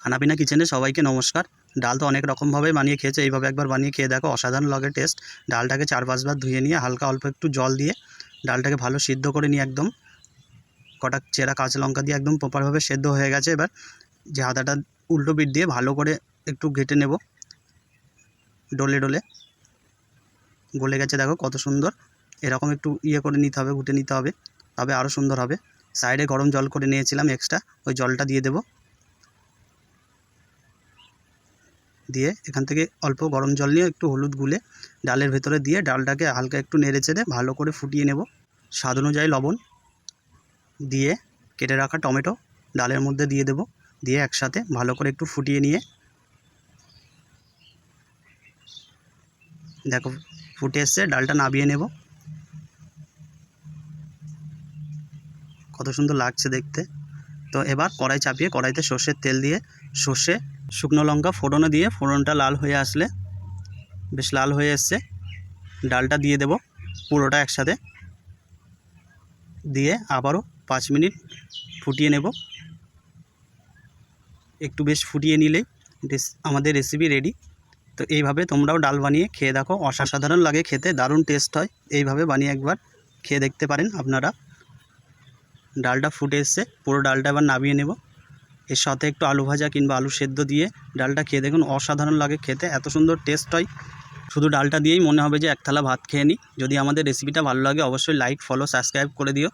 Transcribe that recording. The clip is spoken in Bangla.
খানাপিনা কিচেনে সবাইকে নমস্কার। ডাল তো অনেক রকমভাবে বানিয়ে খেয়েছে, এইভাবে একবার বানিয়ে খেয়ে দেখো, অসাধারণ লাগে টেস্ট। ডালটাকে 4-5 বার ধুয়ে নিয়ে হালকা অল্প একটু জল দিয়ে ডালটাকে ভালো সিদ্ধ করে নিয়ে একদম কটা চেরা কাঁচা লঙ্কা দিয়ে একদম প্রপারভাবে সেদ্ধ হয়ে গেছে। এবার যে আদাটা উল্টো পিঠ দিয়ে ভালো করে একটু ঘেটে নেব, ডলে ডলে গলে গেছে দেখো কত সুন্দর। এরকম একটু করে নিতে হবে, ঘুটে নিতে হবে, তবে আরও সুন্দর হবে। সাইডে গরম জল করে নিয়েছিলাম এক্সট্রা, ওই জলটা দিয়ে দেবো। দিয়ে এখান থেকে অল্প গরম জল নিয়ে একটু হলুদ গুলে ডালের ভেতরে দিয়ে ডালটাকে হালকা একটু নেড়ে চেড়ে ভালো করে ফুটিয়ে নেব। স্বাদ অনুযায়ী লবণ দিয়ে কেটে রাখা টমেটো ডালের মধ্যে দিয়ে দেব, দিয়ে একসাথে ভালো করে একটু ফুটিয়ে নিয়ে দেখো ফুটে এসছে, ডালটা নামিয়ে নেব। কত সুন্দর লাগছে দেখতে। তো এবার কড়াই চাপিয়ে কড়াইতে সর্ষের তেল দিয়ে সর্ষে শুকনো লঙ্কা ফোড়নে দিয়ে ফোড়নটা লাল হয়ে আসলে, বেশ লাল হয়ে এসছে, ডালটা দিয়ে দেব পুরোটা একসাথে, দিয়ে আবারও 5 মিনিট ফুটিয়ে নেব। একটু বেশ ফুটিয়ে নিলেই আমাদের রেসিপি রেডি। তো এইভাবে তোমরাও ডাল বানিয়ে খেয়ে দেখো, অসাধারণ লাগে খেতে, দারুণ টেস্ট হয়। এইভাবে বানিয়ে একবার খেয়ে দেখতে পারেন আপনারা। ডালটা ফুটে এসছে, পুরো ডালটা এবার নামিয়ে নেব। এর সাথে একটু আলু ভাজা কিংবা আলু সেদ্ধ দিয়ে ডালটা খেয়ে দেখুন, অসাধারণ লাগে খেতে, এত সুন্দর টেস্ট হয়। শুধু ডালটা দিয়েই মনে হবে যে এক থালা ভাত খেয়ে নিই। যদি আমাদের রেসিপিটা ভালো লাগে অবশ্যই লাইক, ফলো, সাবস্ক্রাইব করে দিও।